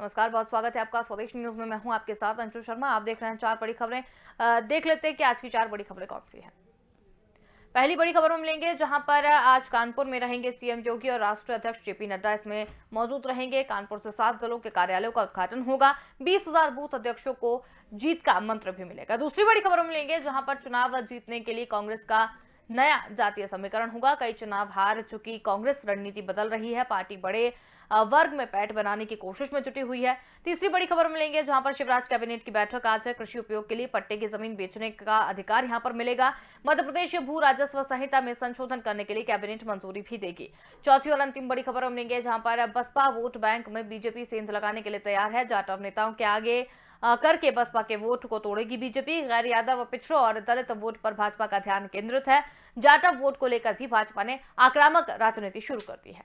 नमस्कार, बहुत स्वागत है आपका स्वदेश न्यूज में। मैं हूं आपके साथ अंशु शर्मा। आप देख रहे हैं चार बड़ी खबरें। देख लेते हैं कि आज की चार बड़ी खबरें कौन सी हैं। पहली बड़ी खबर हम मिलेंगे जहां पर आज कानपुर में रहेंगे सीएम योगी और राष्ट्रीय अध्यक्ष जेपी नड्डा इसमें मौजूद रहेंगे। कानपुर से 7 दलों के कार्यालयों का उद्घाटन होगा। 20,000 बूथ अध्यक्षों को जीत का मंत्र भी मिलेगा। दूसरी बड़ी खबर हम मिलेंगे जहां पर चुनाव जीतने के लिए कांग्रेस का नया जातीय समीकरण होगा। कई चुनाव हार चुकी कांग्रेस रणनीति बदल रही है। पार्टी बड़े वर्ग में पैठ बनाने की कोशिश में जुटी हुई है। तीसरी बड़ी खबर मिलेंगे जहां पर शिवराज कैबिनेट की बैठक आज है। कृषि उपयोग के लिए पट्टे की जमीन बेचने का अधिकार यहां पर मिलेगा। मध्य प्रदेश भू राजस्व संहिता में संशोधन करने के लिए कैबिनेट मंजूरी भी देगी। चौथी और अंतिम बड़ी खबर हम लेंगे जहां पर बसपा वोट बैंक में बीजेपी सेंध लगाने के लिए तैयार है। जाटव नेताओं के आगे करके बसपा के वोट को तोड़ेगी बीजेपी। गैर यादव, पिछड़ों और दलित वोट पर भाजपा का ध्यान केंद्रित है। जाटव वोट को लेकर भी भाजपा ने आक्रामक राजनीति शुरू कर दी है।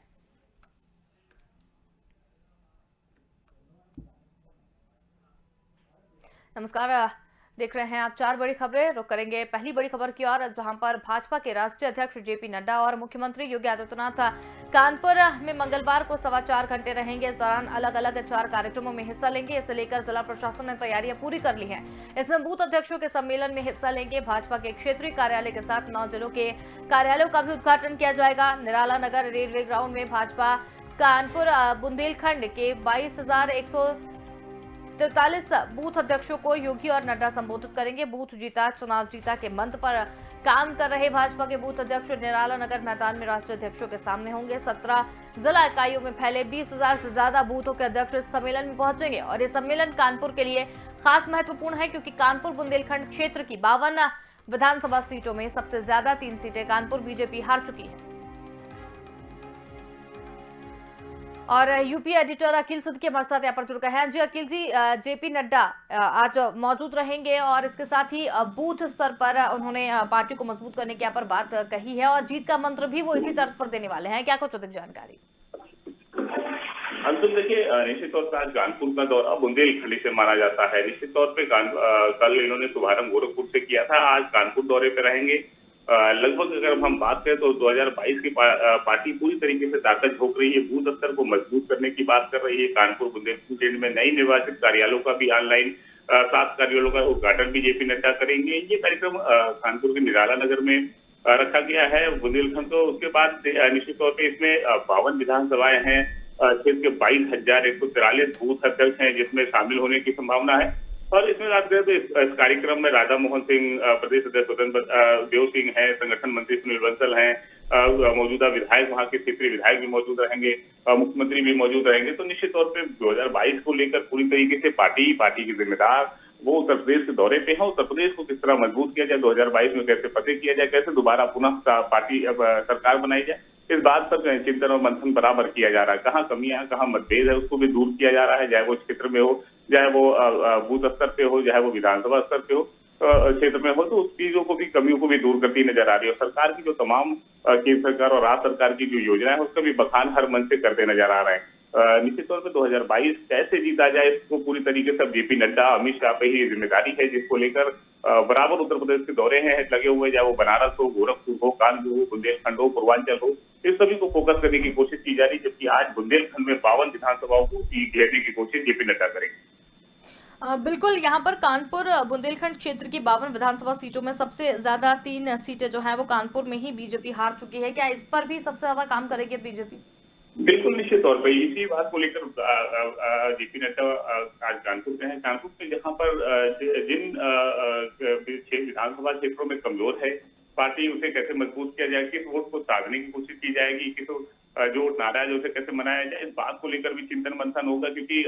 नमस्कार, देख रहे हैं आप चार बड़ी खबरें। रुक करेंगे पहली बड़ी खबर की ओर जहां पर भाजपा के राष्ट्रीय अध्यक्ष जेपी नड्डा और मुख्यमंत्री योगी आदित्यनाथ कानपुर में मंगलवार को 4.25 घंटे रहेंगे। इस दौरान अलग अलग 4 कार्यक्रमों में हिस्सा लेंगे। इसे लेकर जिला प्रशासन ने तैयारियां पूरी कर ली हैं। इसमें बूथ अध्यक्षों के सम्मेलन में हिस्सा लेंगे। भाजपा के क्षेत्रीय कार्यालय के साथ 9 जिलों के कार्यालयों का भी उद्घाटन किया जाएगा। निराला नगर रेलवे ग्राउंड में भाजपा कानपुर बुंदेलखंड के 22,143 बूथ अध्यक्षों को योगी और नड्डा संबोधित करेंगे। बूथ जीता चुनाव जीता के मंत्र पर काम कर रहे भाजपा के बूथ अध्यक्ष निराला नगर मैदान में राष्ट्रीय अध्यक्षों के सामने होंगे। 17 जिला इकाइयों में फैले 20,000 से ज्यादा बूथों के अध्यक्ष इस सम्मेलन में पहुंचेंगे और ये सम्मेलन कानपुर के लिए खास महत्वपूर्ण है क्योंकि कानपुर बुंदेलखंड क्षेत्र की 52 विधानसभा सीटों में सबसे ज्यादा 3 सीटें कानपुर बीजेपी हार चुकी है। और यूपी एडिटर अखिल सिद्दीकी हमारे साथ यहाँ पर जुड़ गए हैं। जी अखिल जी, जेपी नड्डा आज मौजूद रहेंगे और इसके साथ ही बूथ स्तर पर उन्होंने पार्टी को मजबूत करने की यहाँ पर बात कही है और जीत का मंत्र भी वो इसी तर्ज पर देने वाले हैं। क्या कुछ अधिक जानकारी? अंशुल, देखिए, निश्चित तौर पर आज कानपुर का दौरा बुंदेलखंड से माना जाता है। निश्चित तौर पे कल इन्होंने शुभारंभ गोरखपुर से किया था, आज कानपुर दौरे पे रहेंगे। लगभग अगर हम बात करें तो 2022 की पार्टी पूरी तरीके से ताकत झोंक रही है, बूथ स्तर को मजबूत करने की बात कर रही है। कानपुर बुंदेलखंड में नई निर्वाचित कार्यालयों का भी ऑनलाइन 7 कार्यालयों का उद्घाटन भी जेपी नड्डा करेंगे। ये कार्यक्रम कानपुर के निराला नगर में रखा गया है बुंदेलखंड को। उसके बाद निश्चित तौर पर इसमें 52 विधानसभाएं हैं, क्षेत्र के 22,143 बूथ अध्यक्ष हैं जिसमें शामिल होने की संभावना है। और इसमें बात करें तो इस कार्यक्रम में राधा मोहन सिंह प्रदेश अध्यक्ष स्वतंत्र देव सिंह है, संगठन मंत्री सुनील बंसल हैं, मौजूदा विधायक वहां के क्षेत्रीय विधायक भी मौजूद रहेंगे, मुख्यमंत्री भी मौजूद रहेंगे। तो निश्चित तौर पे 2022 को लेकर पूरी तरीके से पार्टी के जिम्मेदार वो उत्तर प्रदेश के दौरे पे है। उत्तर प्रदेश को किस तरह मजबूत किया जाए, 2022 में कैसे फतेह किया जाए, कैसे दोबारा पुनः पार्टी सरकार बनाई जाए, इस बात पर चिंतन और मंथन बराबर किया जा रहा है। कहाँ कमियां, कहाँ मतभेद है, उसको भी दूर किया जा रहा है, चाहे वो क्षेत्र में हो, चाहे वो बूथ स्तर पे हो, चाहे वो विधानसभा स्तर पे हो, क्षेत्र में हो, तो उस चीजों को भी, कमियों को भी दूर करती नजर आ रही है। और सरकार की जो तमाम केंद्र सरकार और राज्य सरकार की जो योजना है उसका भी बखान हर मंच से करते नजर आ रहे हैं। निश्चित तौर पर 2022 कैसे जीता जाए इसको पूरी तरीके से जेपी नड्डा, अमित शाह पे ही जिम्मेदारी है, जिसको लेकर बराबर उत्तर प्रदेश के दौरे हैं लगे हुए, चाहे वो बनारस हो, गोरखपुर हो, कानपुर हो, बुंदेलखंड हो, पूर्वांचल हो, इस सभी को फोकस करने की कोशिश की जा रही है। जबकि आज बुंदेलखंड में 52 विधानसभाओं को घेरने की कोशिश जेपी नड्डा करेंगे। बिल्कुल, यहाँ पर कानपुर बुंदेलखंड क्षेत्र की 52 विधानसभा सीटों में सबसे ज्यादा 3 सीटें जो है वो कानपुर में ही बीजेपी हार चुकी है। क्या इस पर भी सबसे ज्यादा काम करेगी बीजेपी? बिल्कुल, निश्चित तौर पर इसी बात को लेकर जेपी नड्डा आज कानपुर में है। कानपुर में जहां पर जिन विधानसभा क्षेत्रों में कमजोर है पार्टी, उसे कैसे मजबूत किया जाए, किस वोट को साधने की कोशिश की जाएगी, किस जो नाराज है उसे कैसे मनाया जाए, इस बात को लेकर भी चिंतन मंथन होगा। क्योंकि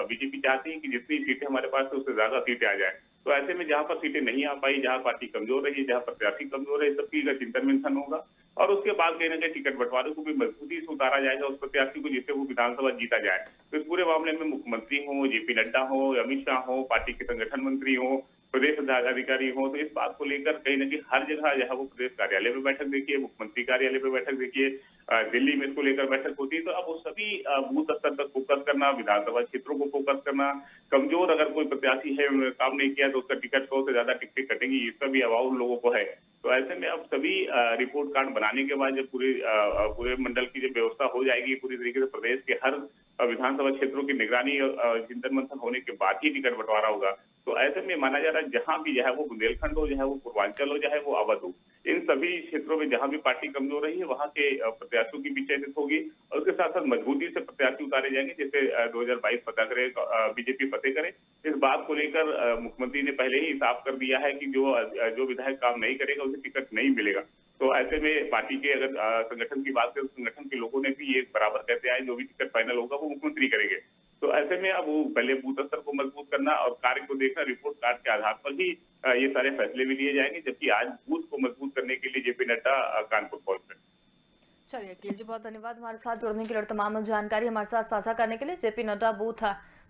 बीजेपी चाहती है कि जितनी सीटें हमारे पास है उससे ज्यादा सीटें आ जाए। तो ऐसे में जहां पर सीटें नहीं आ पाई, जहां पार्टी कमजोर रही, जहां प्रत्याशी कमजोर है, इस सब चीज का चिंतन मंथन होगा। और उसके बाद कहीं ना कहीं टिकट बंटवारे को भी मजबूती से उतारा जाएगा, उस प्रत्याशी को जिससे वो विधानसभा जीता जाए। तो इस पूरे मामले में मुख्यमंत्री हो, जेपी नड्डा हो, अमित शाह हो, पार्टी के संगठन मंत्री हो, प्रदेश पदाधिकारी हो, तो इस बात को लेकर कहीं ना कहीं हर जगह जहाँ वो प्रदेश कार्यालय में बैठक देखिए, मुख्यमंत्री कार्यालय में बैठक देखिए, दिल्ली में इसको लेकर बैठक होती है। तो अब वो सभी बूथ स्तर तक फोकस करना, विधानसभा क्षेत्रों को फोकस करना, कमजोर अगर कोई प्रत्याशी है उन्होंने काम नहीं किया तो उसका टिकट 100 से ज्यादा टिकटें कटेंगी, इसका भी अभाव उन लोगों को है। तो ऐसे में अब सभी रिपोर्ट कार्ड बनाने के बाद जब पूरे मंडल की जब व्यवस्था हो जाएगी पूरी तरीके से, प्रदेश के हर विधानसभा क्षेत्रों की निगरानी और चिंतन मंथन होने के बाद ही टिकट बंटवारा होगा। तो ऐसे में माना जा रहा है जहां भी, चाहे वो बुंदेलखंड हो, चाहे वो पूर्वांचल हो, चाहे वो अवध हो, इन सभी क्षेत्रों में जहां भी पार्टी कमजोर रही है वहां के प्रत्याशियों की भी चयनित होगी और उसके साथ साथ मजबूती से प्रत्याशी उतारे जाएंगे, जैसे 2022 फतह करे, बीजेपी फतेह करे। इस बात को लेकर मुख्यमंत्री ने पहले ही साफ कर दिया है कि जो विधायक काम नहीं करेगा उसे टिकट नहीं मिलेगा। तो ऐसे में पार्टी के अगर संगठन की बात करें, संगठन के लोगों ने भी ये बराबर कहते आए जो भी टिकट फाइनल होगा वो मुख्यमंत्री करेंगे। तो ऐसे में अब वो पहले बूथ स्तर को मजबूत करना और कार्य को देखना, रिपोर्ट कार्ड के आधार पर ही ये सारे फैसले भी लिए जाएंगे। जबकि आज बूथ को मजबूत करने के लिए जेपी नड्डा कानपुर पहुंच। चलिए अखिल जी, बहुत धन्यवाद हमारे साथ जुड़ने के लिए और तमाम जानकारी हमारे साथ साझा करने के लिए। जेपी नड्डा बूथ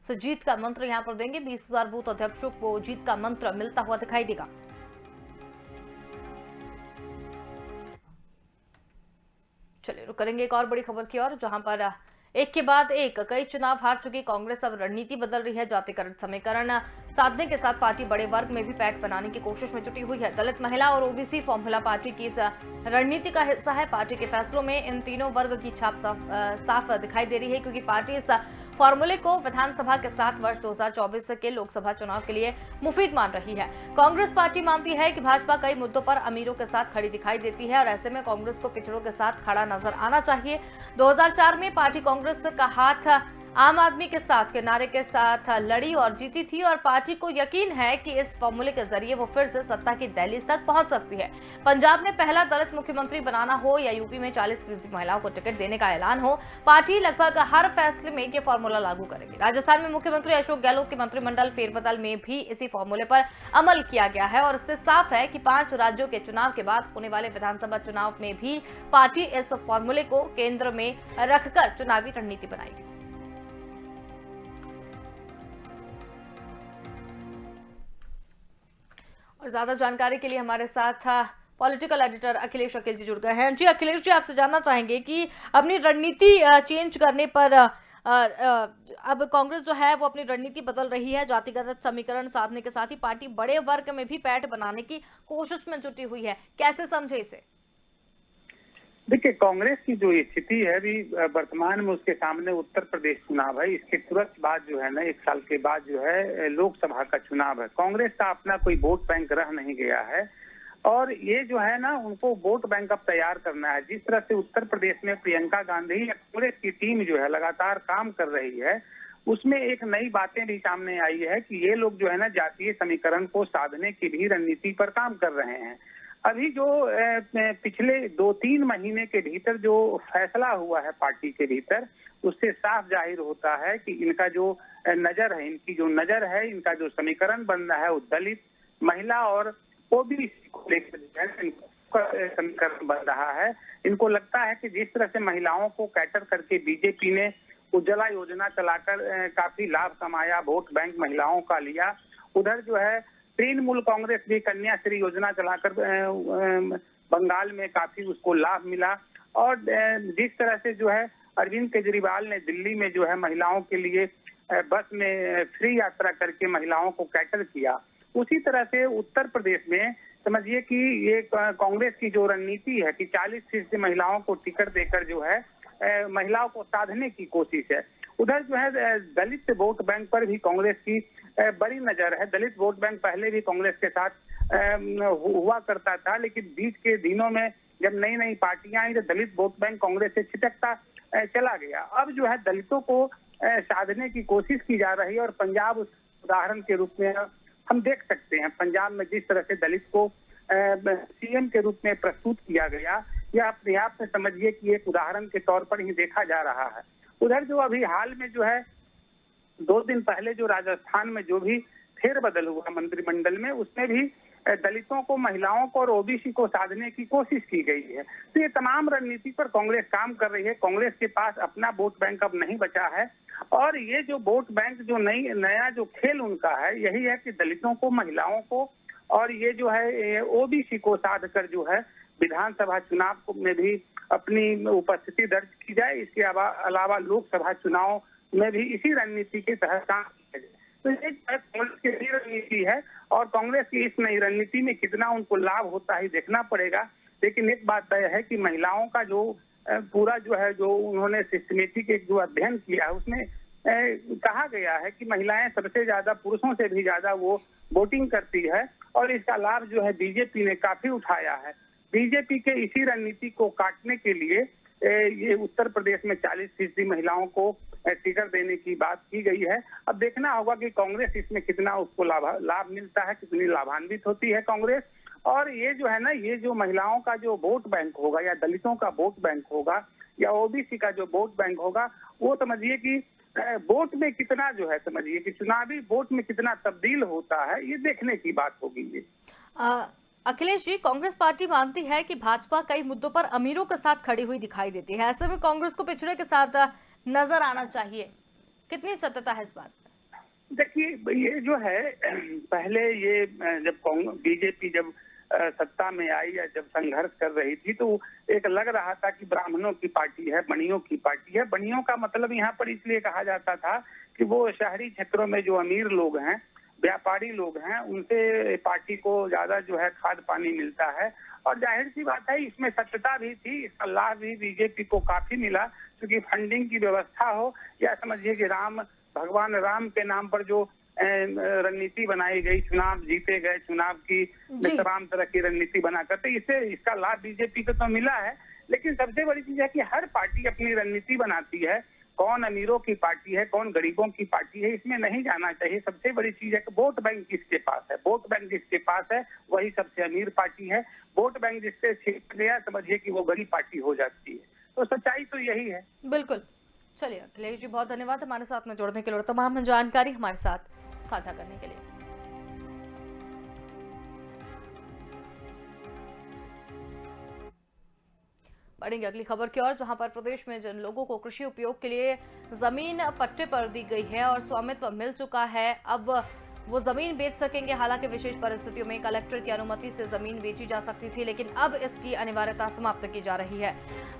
से जीत का मंत्र यहाँ पर देंगे। 20,000 बूथ अध्यक्षों को जीत का मंत्र मिलता हुआ दिखाई देगा। चलिए रुक करेंगे एक और बड़ी खबर की ओर, जहां पर एक के बाद एक कई चुनाव हार चुकी कांग्रेस अब रणनीति बदल रही है। जातिकरण समीकरण साधने के साथ पार्टी बड़े वर्ग में भी पैठ बनाने की कोशिश में जुटी हुई है। दलित, महिला और ओबीसी फॉर्मूला पार्टी की इस रणनीति का हिस्सा है। पार्टी के फैसलों में इन तीनों वर्ग की छाप साफ दिखाई दे रही है, क्योंकि पार्टी इस फॉर्मूले को विधानसभा के साथ वर्ष 2024 के लोकसभा चुनाव के लिए मुफीद मान रही है। कांग्रेस पार्टी मानती है कि भाजपा कई मुद्दों पर अमीरों के साथ खड़ी दिखाई देती है और ऐसे में कांग्रेस को पिछड़ों के साथ खड़ा नजर आना चाहिए। 2004 में पार्टी कांग्रेस का हाथ आम आदमी के साथ के नारे के साथ लड़ी और जीती थी और पार्टी को यकीन है कि इस फॉर्मूले के जरिए वो फिर से सत्ता की दहलीज तक पहुंच सकती है। पंजाब में पहला दलित मुख्यमंत्री बनाना हो या यूपी में 40% महिलाओं को टिकट देने का ऐलान हो, पार्टी लगभग हर फैसले में ये फॉर्मूला लागू करेगी। राजस्थान में मुख्यमंत्री अशोक गहलोत के मंत्रिमंडल फेरबदल में भी इसी फॉर्मूले पर अमल किया गया है और इससे साफ है कि 5 राज्यों के चुनाव के बाद होने वाले विधानसभा चुनाव में भी पार्टी इस फॉर्मूले को केंद्र में रखकर चुनावी रणनीति बनाएगी। और ज्यादा जानकारी के लिए हमारे साथ पॉलिटिकल एडिटर अखिलेश अकील जी जुड़ गए हैं। जी अखिलेश जी, आपसे जानना चाहेंगे कि अपनी रणनीति चेंज करने पर अब कांग्रेस जो है वो अपनी रणनीति बदल रही है। जातिगत समीकरण साधने के साथ ही पार्टी बड़े वर्ग में भी पैठ बनाने की कोशिश में जुटी हुई है, कैसे समझे इसे? देखिए, कांग्रेस की जो स्थिति है अभी वर्तमान में, उसके सामने उत्तर प्रदेश चुनाव है, इसके तुरंत बाद जो है ना 1 साल के बाद जो है लोकसभा का चुनाव है। कांग्रेस का अपना कोई वोट बैंक रह नहीं गया है और ये जो है ना उनको वोट बैंक अब तैयार करना है। जिस तरह से उत्तर प्रदेश में प्रियंका गांधी कांग्रेस की टीम जो है लगातार काम कर रही है, उसमें एक नई बातें भी सामने आई है कि ये लोग जो है ना जातीय समीकरण को साधने की भी रणनीति पर काम कर रहे हैं। अभी जो पिछले 2-3 महीने के भीतर जो फैसला हुआ है पार्टी के भीतर, उससे साफ जाहिर होता है कि इनका जो नजर है, इनका जो समीकरण बन रहा है वो दलित, महिला और ओबीसी को लेकर समीकरण बन रहा है। इनको लगता है कि जिस तरह से महिलाओं को कैटर करके बीजेपी ने उज्ज्वला योजना चलाकर काफी लाभ कमाया, वोट बैंक महिलाओं का लिया, उधर जो है तृणमूल कांग्रेस भी कन्याश्री योजना चलाकर बंगाल में काफी उसको लाभ मिला और जिस तरह से जो है अरविंद केजरीवाल ने दिल्ली में जो है महिलाओं के लिए बस में फ्री यात्रा करके महिलाओं को कैटर किया, उसी तरह से उत्तर प्रदेश में समझिए कि ये कांग्रेस की जो रणनीति है कि 40% महिलाओं को टिकट देकर जो है महिलाओं को साधने की कोशिश है। उधर जो है दलित वोट बैंक पर भी कांग्रेस की बड़ी नजर है। दलित वोट बैंक पहले भी कांग्रेस के साथ हुआ करता था, लेकिन बीच के दिनों में जब नई नई पार्टियां आई तो दलित वोट बैंक कांग्रेस से छिटकता चला गया। अब जो है दलितों को साधने की कोशिश की जा रही है और पंजाब उस उदाहरण के रूप में हम देख सकते हैं। पंजाब में जिस तरह से दलित को सीएम के रूप में प्रस्तुत किया गया, यह अपने आप में समझिए कि एक उदाहरण के तौर पर ही देखा जा रहा है। उधर जो अभी हाल में जो है 2 दिन पहले जो राजस्थान में जो भी फेरबदल हुआ मंत्रिमंडल में, उसमें भी दलितों को, महिलाओं को और ओबीसी को साधने की कोशिश की गई है। तो ये तमाम रणनीति पर कांग्रेस काम कर रही है। कांग्रेस के पास अपना वोट बैंक अब नहीं बचा है और ये जो वोट बैंक जो नया जो खेल उनका है, यही है कि दलितों को, महिलाओं को और ये जो है ओबीसी को साध कर जो है विधानसभा चुनाव में भी अपनी उपस्थिति दर्ज की जाए। इसके अलावा लोकसभा चुनाव में भी इसी रणनीति के तहत काम किया जाए। तो ये कांग्रेस की नई रणनीति है और कांग्रेस की इस नई रणनीति में कितना उनको लाभ होता है देखना पड़ेगा। लेकिन एक बात तय है कि महिलाओं का जो पूरा जो उन्होंने सिस्टमेटिक एक जो अध्ययन किया है उसमें कहा गया है कि महिलाएं सबसे ज्यादा पुरुषों से भी ज्यादा वो वोटिंग करती है और इसका लाभ जो है बीजेपी ने काफी उठाया है। बीजेपी के इसी रणनीति को काटने के लिए ये उत्तर प्रदेश में 40% महिलाओं को टिकट देने की बात की गई है। अब देखना होगा कि कांग्रेस इसमें कितना उसको लाभ मिलता है, कितनी लाभान्वित होती है कांग्रेस। और ये जो है ना, ये जो महिलाओं का जो वोट बैंक होगा या दलितों का वोट बैंक होगा या ओबीसी का जो वोट बैंक होगा, वो समझिए कि वोट में कितना जो है, समझिए कि चुनावी वोट में कितना तब्दील होता है, ये देखने की बात होगी। ये अखिलेश जी, कांग्रेस पार्टी मानती है कि भाजपा कई मुद्दों पर अमीरों के साथ खड़ी हुई दिखाई देती है। ऐसे में कांग्रेस को पिछड़े के साथ नजर आना चाहिए, कितनी सत्यता है इस बात में? देखिए, ये जो है पहले ये जब बीजेपी जब सत्ता में आई या जब संघर्ष कर रही थी तो एक लग रहा था कि ब्राह्मणों की पार्टी है, बनियों की पार्टी है। बनियों का मतलब यहाँ पर इसलिए कहा जाता था कि वो शहरी क्षेत्रों में जो अमीर लोग हैं, व्यापारी लोग हैं, उनसे पार्टी को ज्यादा जो है खाद पानी मिलता है। और जाहिर सी बात है इसमें सत्यता भी थी, इसका लाभ भी बीजेपी को काफी मिला, क्योंकि फंडिंग की व्यवस्था हो या समझिए कि भगवान राम के नाम पर जो रणनीति बनाई गई, चुनाव जीते गए, चुनाव की तमाम तरह की रणनीति बना करते, इससे इसका लाभ बीजेपी को तो मिला है। लेकिन सबसे बड़ी चीज है कि हर पार्टी अपनी रणनीति बनाती है। कौन अमीरों की पार्टी है, कौन गरीबों की पार्टी है, इसमें नहीं जाना चाहिए। सबसे बड़ी चीज है कि वोट बैंक किसके पास है। वोट बैंक जिसके पास है वही सबसे अमीर पार्टी है। वोट बैंक जिससे छिप गया, समझिए कि वो गरीब पार्टी हो जाती है। तो सच्चाई तो यही है। बिल्कुल। चलिए अखिलेश जी, बहुत धन्यवाद हमारे साथ में जुड़ने के लिए और तमाम जानकारी हमारे साथ साझा करने के लिए। बढ़ेंगे अगली खबर की ओर, जहां पर प्रदेश में जिन लोगों को कृषि उपयोग के लिए जमीन पट्टे पर दी गई है और स्वामित्व मिल चुका है, अब वो जमीन बेच सकेंगे। हालांकि विशेष परिस्थितियों में कलेक्टर की अनुमति से जमीन बेची जा सकती थी, लेकिन अब इसकी अनिवार्यता समाप्त की जा रही है।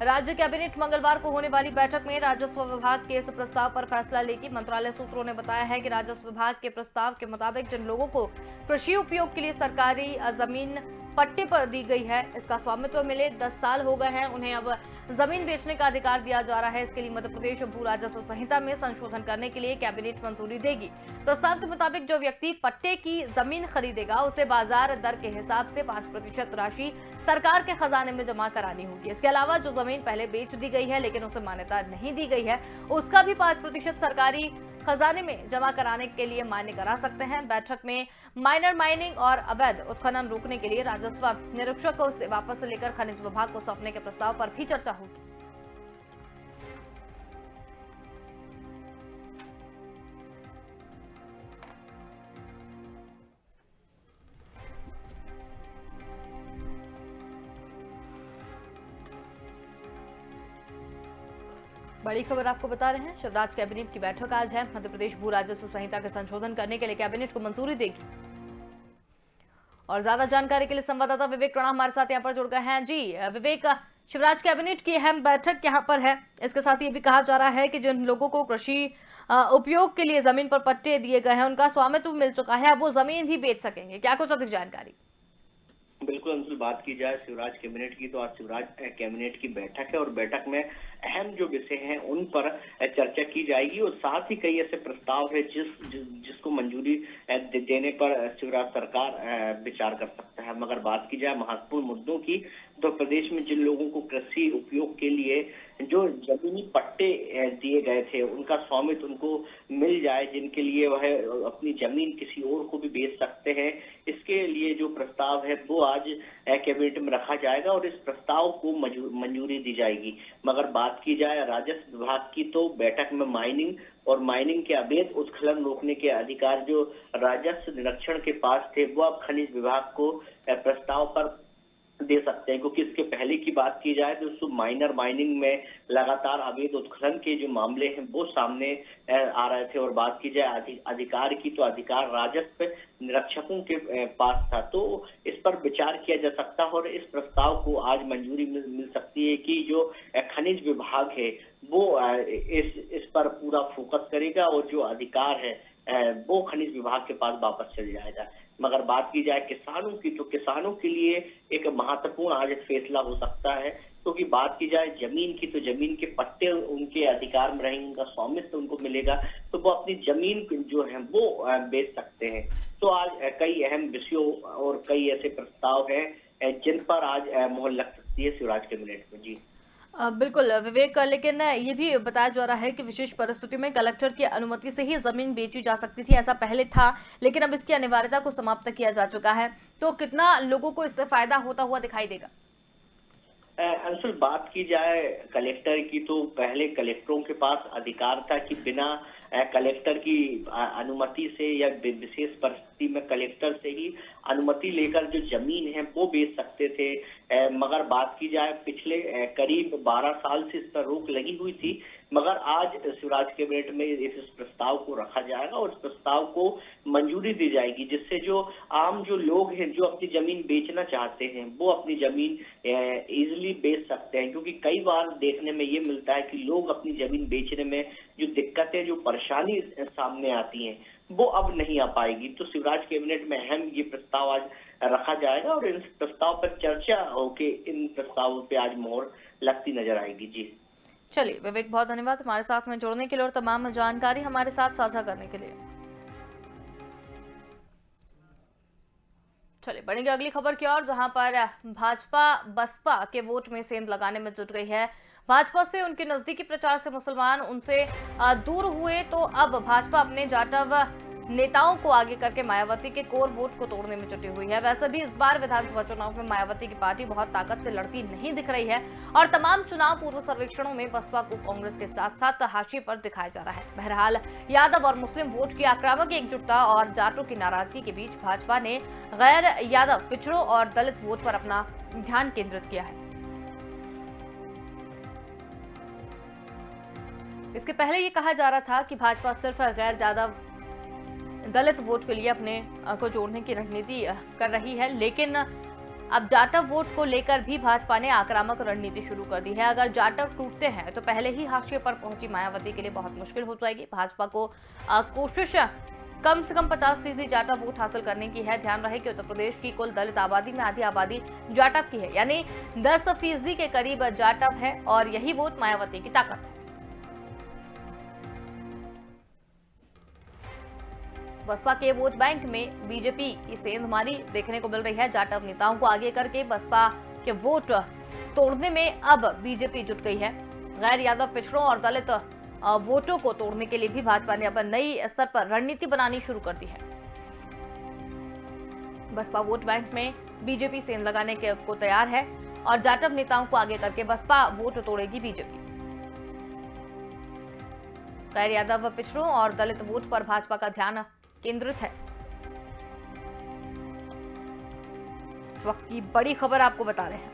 राज्य कैबिनेट मंगलवार को होने वाली बैठक में राजस्व विभाग के इस प्रस्ताव पर फैसला लेगी। मंत्रालय सूत्रों ने बताया है कि राजस्व विभाग के प्रस्ताव के मुताबिक जिन लोगों को कृषि उपयोग के लिए सरकारी जमीन पट्टे पर दी गई है, इसका स्वामित्व मिले 10 साल हो गए हैं, उन्हें अब जमीन बेचने का अधिकार दिया जा रहा है। इसके लिए मध्य प्रदेश भू राजस्व संहिता में संशोधन करने के लिए कैबिनेट मंजूरी देगी। प्रस्ताव के मुताबिक जो व्यक्ति पट्टे की जमीन खरीदेगा उसे बाजार दर के हिसाब से 5% राशि सरकार के खजाने में जमा करानी होगी। इसके अलावा जो जमीन पहले बेच दी गई है लेकिन उसे मान्यता नहीं दी गई है, उसका भी 5% सरकारी खजाने में जमा कराने के लिए मान्य करा सकते हैं। बैठक में माइनर माइनिंग और अवैध उत्खनन रोकने के लिए राजस्व निरीक्षक को उसे वापस लेकर खनिज विभाग को सौंपने के प्रस्ताव पर भी चर्चा होगी। बड़ी खबर आपको बता रहे हैं, शिवराज कैबिनेट की बैठक आज है। मध्य प्रदेश भू राजस्व संहिता के संशोधन करने के लिए कैबिनेट को मंजूरी देगी। और ज्यादा जानकारी के लिए संवाददाता विवेक प्रणाम हमारे साथ यहाँ पर जुड़ गए हैं। जी विवेक, शिवराज कैबिनेट की अहम बैठक यहाँ पर है। इसके साथ ये भी कहा जा रहा है कि जिन लोगों को कृषि उपयोग के लिए जमीन पर पट्टे दिए गए हैं उनका स्वामित्व मिल चुका है, अब वो जमीन भी बेच सकेंगे। क्या कुछ अधिक जानकारी? बिल्कुल अंशुल, बात की जाए शिवराज कैबिनेट की तो आज शिवराज कैबिनेट की बैठक है और बैठक में अहम जो विषय हैं उन पर चर्चा की जाएगी और साथ ही कई ऐसे प्रस्ताव है जिसको मंजूरी देने पर शिवराज सरकार विचार कर सकता है। मगर बात की जाए महत्वपूर्ण मुद्दों की तो प्रदेश में जिन लोगों को कृषि उपयोग के लिए जो जमीनी पट्टे दिए गए थे उनका स्वामित्व उनको मिल जाए, जिनके लिए वह अपनी जमीन किसी और को भी बेच सकते हैं, इसके लिए जो प्रस्ताव है वो आज कैबिनेट में रखा जाएगा और इस प्रस्ताव को मंजूरी दी जाएगी। मगर बात की जाए राजस्व विभाग की तो बैठक में माइनिंग के अवैध उत्खनन रोकने के अधिकार जो राजस्व निरीक्षण के पास थे वो अब खनिज विभाग को प्रस्ताव पर दे सकते हैं, क्योंकि इसके पहले की बात की जाए तो माइनर माइनिंग में लगातार अवैध उत्खनन के जो मामले हैं वो सामने आ रहे थे। और बात की जाए अधिकार की, तो अधिकार राजस्व निरीक्षकों के पास था। तो इस पर विचार किया जा सकता है और इस प्रस्ताव को आज मंजूरी मिल सकती है कि जो खनिज विभाग है वो इस पर पूरा फोकस करेगा और जो अधिकार है वो खनिज विभाग के पास वापस चल जाएगा। मगर बात की जाए किसानों की, तो किसानों के लिए एक महत्वपूर्ण आज एक फैसला हो सकता है, क्योंकि बात की जाए जमीन की, तो जमीन के पट्टे उनके अधिकार में रहेंगे, उनका स्वामित्व उनको मिलेगा, तो वो अपनी जमीन जो है वो बेच सकते हैं। तो आज कई अहम विषयों और कई ऐसे प्रस्ताव हैं जिन पर आज मोहर लग सकती है शिवराज कैबिनेट में। जी बिल्कुल विवेक, लेकिन ये भी बताया जा रहा है कि विशेष परिस्थितियों में कलेक्टर की अनुमति से ही जमीन बेची जा सकती थी, ऐसा पहले था, लेकिन अब इसकी अनिवार्यता को समाप्त किया जा चुका है। तो कितना लोगों को इससे फायदा होता हुआ दिखाई देगा? अंशुल, बात की जाए कलेक्टर की, तो पहले कलेक्टरों के पास अधिकार था कि बिना कलेक्टर की अनुमति से या विशेष परिस्थिति में कलेक्टर से ही अनुमति लेकर जो जमीन है वो बेच सकते थे। मगर बात की जाए पिछले करीब 12 साल से इस पर रोक लगी हुई थी, मगर आज शिवराज कैबिनेट में इस प्रस्ताव को रखा जाएगा और इस प्रस्ताव को मंजूरी दी जाएगी, जिससे जो आम जो लोग हैं जो अपनी जमीन बेचना चाहते हैं वो अपनी जमीन इजीली बेच सकते हैं। क्योंकि कई बार देखने में ये मिलता है कि लोग अपनी जमीन बेचने में जो दिक्कतें, जो परेशानी सामने आती हैं वो अब नहीं आ पाएगी। तो शिवराज कैबिनेट में अहम ये प्रस्ताव आज रखा जाएगा और इन प्रस्ताव पर चर्चा होके इन प्रस्तावों पे आज मोहर लगती नजर आएगी। जी चलिए विवेक, बहुत धन्यवाद हमारे साथ में जुड़ने के लिए और तमाम जानकारी हमारे साथ साझा करने के लिए। चलिए बढ़ेंगे अगली खबर की ओर, जहां पर भाजपा बसपा के वोट में सेंध लगाने में जुट गई है। भाजपा से उनके नजदीकी प्रचार से मुसलमान उनसे दूर हुए, तो अब भाजपा अपने जाटव नेताओं को आगे करके मायावती के कोर वोट को तोड़ने में जुटी हुई है। वैसे भी इस बार विधानसभा चुनाव में मायावती की पार्टी बहुत ताकत से लड़ती नहीं दिख रही है और तमाम चुनाव पूर्व सर्वेक्षणों में बसपा को कांग्रेस के साथ साथ हाशिए पर दिखाया जा रहा है। बहरहाल यादव और मुस्लिम वोट की आक्रामक एकजुटता और जाटों की नाराजगी के बीच भाजपा ने गैर यादव, पिछड़ों और दलित वोट पर अपना ध्यान केंद्रित किया है। इसके पहले ये कहा जा रहा था कि भाजपा सिर्फ गैर यादव दलित वोट के लिए अपने को जोड़ने की रणनीति कर रही है, लेकिन अब जाटव वोट को लेकर भी भाजपा ने आक्रामक रणनीति शुरू कर दी है। अगर जाटव टूटते हैं तो पहले ही हाशिए पर पहुंची मायावती के लिए बहुत मुश्किल हो जाएगी। भाजपा को कोशिश कम से कम 50% जाटव वोट हासिल करने की है। ध्यान रहे कि उत्तर प्रदेश की कुल दलित आबादी में आधी आबादी जाटव की है, यानी 10% के करीब जाटव है और यही वोट मायावती की ताकत है। बसपा के वोट बैंक में बीजेपी की सेंधमारी देखने को मिल रही है। जाटव नेताओं को आगे करके बसपा के वोट तोड़ने में अब बीजेपी जुट गई है। गैर यादव, पिछड़ों और दलित वोटों को तोड़ने के लिए भी भाजपा ने अब नई स्तर पर रणनीति बनानी शुरू कर दी है। बसपा वोट बैंक में बीजेपी सेंध लगाने को तैयार है और जाटव नेताओं को आगे करके बसपा वोट तोड़ेगी बीजेपी। गैर यादव, पिछड़ों और दलित वोट पर भाजपा का ध्यान केंद्रित है। इस वक्त की बड़ी खबर आपको बता रहे हैं।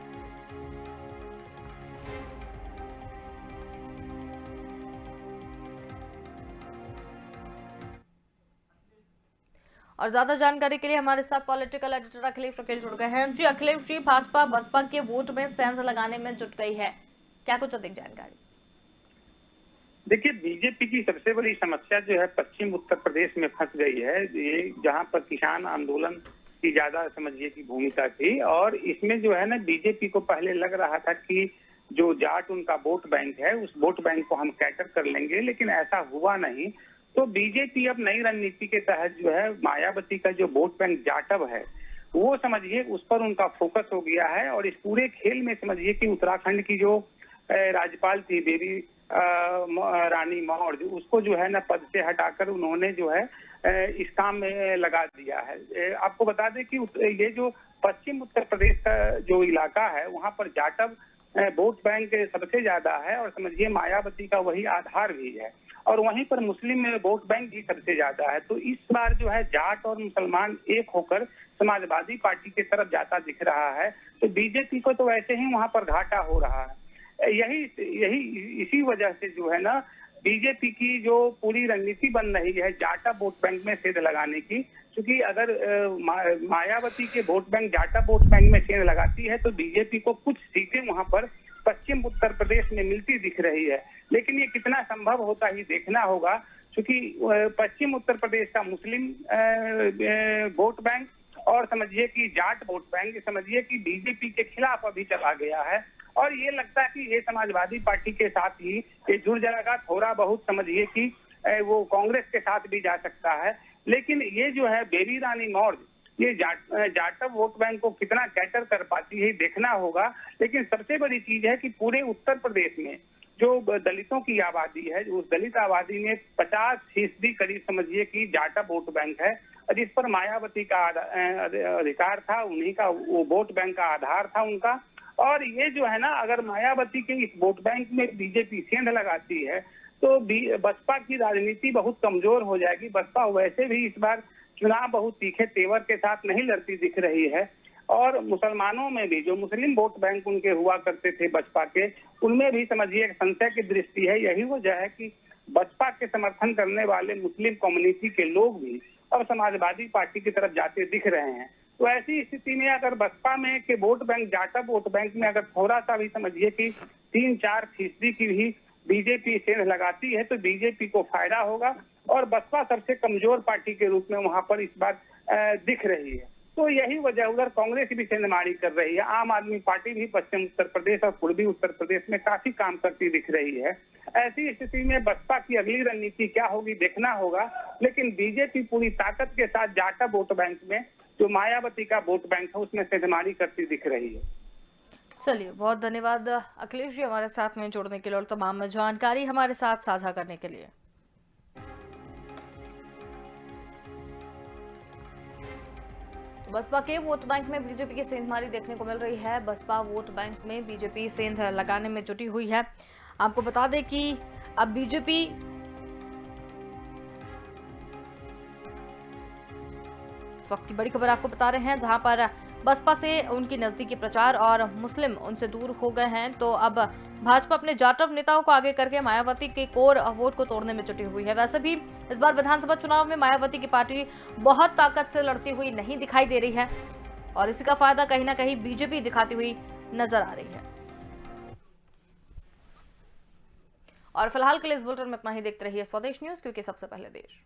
और ज्यादा जानकारी के लिए हमारे साथ पॉलिटिकल एडिटर अखिलेश वकील जुड़ गए हैं। जी अखिलेश जी, भाजपा बसपा के वोट में सेंध लगाने में जुट गई है, क्या कुछ अधिक जानकारी? देखिए, बीजेपी की सबसे बड़ी समस्या जो है पश्चिम उत्तर प्रदेश में फंस गई है, ये जहां पर किसान आंदोलन की ज्यादा समझिए की भूमिका थी। और इसमें जो है ना, बीजेपी को पहले लग रहा था कि जो जाट उनका वोट बैंक है उस वोट बैंक को हम कैटर कर लेंगे, लेकिन ऐसा हुआ नहीं। तो बीजेपी अब नई रणनीति के तहत जो है मायावती का जो वोट बैंक जाटव है वो समझिए उस पर उनका फोकस हो गया है। और इस पूरे खेल में समझिए कि उत्तराखंड की जो राज्यपाल थी बेबी रानी मौर्य, उसको जो है ना पद से हटाकर उन्होंने जो है इस काम में लगा दिया है। आपको बता दें कि ये जो पश्चिम उत्तर प्रदेश का जो इलाका है वहां पर जाटव वोट बैंक सबसे ज्यादा है और समझिए मायावती का वही आधार भी है। और वहीं पर मुस्लिम वोट बैंक भी सबसे ज्यादा है। तो इस बार जो है जाट और मुसलमान एक होकर समाजवादी पार्टी की तरफ जाता दिख रहा है। तो बीजेपी को तो वैसे ही वहां पर घाटा हो रहा है। इसी वजह से जो है ना बीजेपी की जो पूरी रणनीति बन रही है जाटा वोट बैंक में सेंध लगाने की, क्योंकि अगर मायावती के वोट बैंक जाटा वोट बैंक में सेंध लगाती है तो बीजेपी को कुछ सीटें वहां पर पश्चिम उत्तर प्रदेश में मिलती दिख रही है। लेकिन ये कितना संभव होता ही देखना होगा, क्योंकि पश्चिम उत्तर प्रदेश का मुस्लिम वोट बैंक और समझिए कि जाट वोट बैंक समझिए कि बीजेपी के खिलाफ अभी चला गया है। और ये लगता है कि ये समाजवादी पार्टी के साथ ही ये जुड़ जाएगा, थोड़ा बहुत समझिए कि वो कांग्रेस के साथ भी जा सकता है। लेकिन ये जो है बेबी रानी मौर्य ये जाटव वोट बैंक को कितना कैटर कर पाती है देखना होगा। लेकिन सबसे बड़ी चीज है कि पूरे उत्तर प्रदेश में जो दलितों की आबादी है, उस दलित आबादी में 50% करीब समझिए कि जाटव वोट बैंक है, जिस पर मायावती का अधिकार था, उन्हीं का वो वोट बैंक का आधार था उनका। और ये जो है ना अगर मायावती के इस वोट बैंक में बीजेपी सेंध लगाती है तो बसपा की राजनीति बहुत कमजोर हो जाएगी। बसपा वैसे भी इस बार चुनाव बहुत तीखे तेवर के साथ नहीं लड़ती दिख रही है। और मुसलमानों में भी जो मुस्लिम वोट बैंक उनके हुआ करते थे बसपा के, उनमें भी समझिए संशय की दृष्टि है। यही वजह है कि बसपा के समर्थन करने वाले मुस्लिम कम्युनिटी के लोग भी और समाजवादी पार्टी की तरफ जाते दिख रहे हैं। तो ऐसी स्थिति में अगर बसपा में के वोट बैंक जाटा वोट बैंक में अगर थोड़ा सा भी समझिए कि 3-4% की भी बीजेपी सेंध लगाती है तो बीजेपी को फायदा होगा और बसपा सबसे कमजोर पार्टी के रूप में वहां पर इस बार दिख रही है। तो यही वजह, उधर कांग्रेस भी सेंधमारी कर रही है, आम आदमी पार्टी भी पश्चिम उत्तर प्रदेश और पूर्वी उत्तर प्रदेश में काफी काम करती दिख रही है। ऐसी स्थिति में बसपा की अगली रणनीति क्या होगी देखना होगा। लेकिन बीजेपी पूरी ताकत के साथ जाटा वोट बैंक में जो मायावती का वोट बैंक है उसमें सेंधमारी करती दिख रही है। चलिए, बहुत धन्यवाद अखिलेश जी हमारे साथ में जुड़ने के लिए और तमाम जानकारी हमारे साथ साझा करने के लिए। बसपा के वोट बैंक में बीजेपी की सेंधमारी देखने को मिल रही है। बसपा वोट बैंक में बीजेपी सेंध लगाने में जुटी हुई है। आपको बता दें कि अब बीजेपी इस वक्त की बड़ी खबर आपको बता रहे हैं, जहां पर बसपा से उनकी नजदीकी प्रचार और मुस्लिम उनसे दूर हो गए हैं। तो अब भाजपा अपने जाटव नेताओं को आगे करके मायावती के कोर वोट को तोड़ने में जुटी हुई है। वैसे भी इस बार विधानसभा चुनाव में मायावती की पार्टी बहुत ताकत से लड़ती हुई नहीं दिखाई दे रही है और इसी का फायदा कहीं ना कहीं बीजेपी दिखाती हुई नजर आ रही है। और फिलहाल के लिए इस बुलेटिन में इतना ही। देखते रहिए स्वदेश न्यूज, क्योंकि सबसे पहले देश।